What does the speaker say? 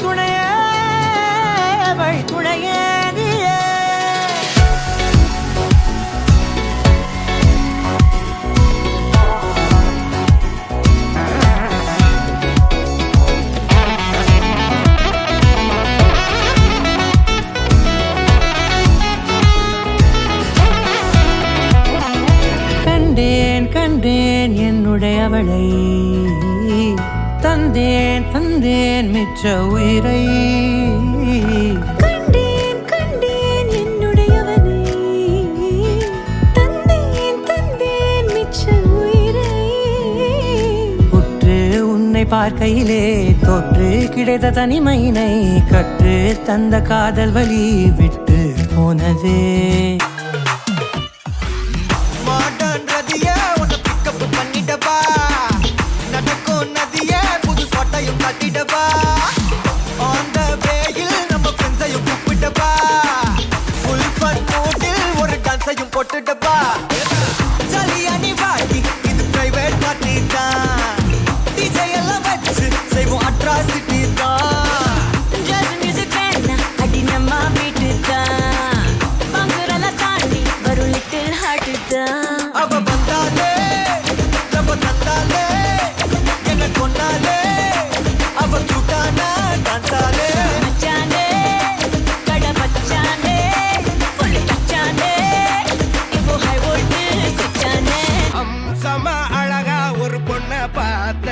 துணையே வழி துணையே நீயே. கண்டேன் கண்டேன் என்னுடையவளை, தந்தேன் தந்தேன் மிச்ச உயிரை. கண்டேன் கண்டேன் என்னுடையவனை, தந்தேன் தந்தேன் மிச்ச உயிரை. உற்று உன்னை பார்க்கையிலே தோற்று கிடைத்த தனிமையினை கற்று தந்த காதல் வழி விட்டு போனதே. மாடர்ன் ரதியே உன்னை பிக்கப் பண்ணிட்டப்பா, நடக்கும் நதியே புது சொட்டையும் கட்டிட்டப்பா, ஆன் த வேயில் நம்ம ஃப்ரெண்ட்ஸையும் கூப்பிட்டப்பா, ஃபுல் ஃபன் மூடில் ஒரு டான்ஸையும் போட்டுட்டப்பா. ஜாலியா நீ வாடி, இது பிரைவேட் பார்ட்டி தான், டிஜே எல்லாம் வச்சு செய்வோம் அட்ராசிட்டி தான். ஜாஸ் மியூசிக் வேணா அடி நம்ம வீட்டு தான், பங்குரெல்லாம் தாண்டி வரும் லிட்டில் ஹார்ட் தான். அவ வந்தாலே நம்ம தந்தாலே என்ன கொண்டாலே, அவ கூட்டானா டான்ஸாலே. மச்சானே கட மச்சானே புள்ளி மச்சானே இப்போ ஹை வோல்ட் சுச்சானே. அம்சமா அழகா ஒரு பொண்ண பார்த்த,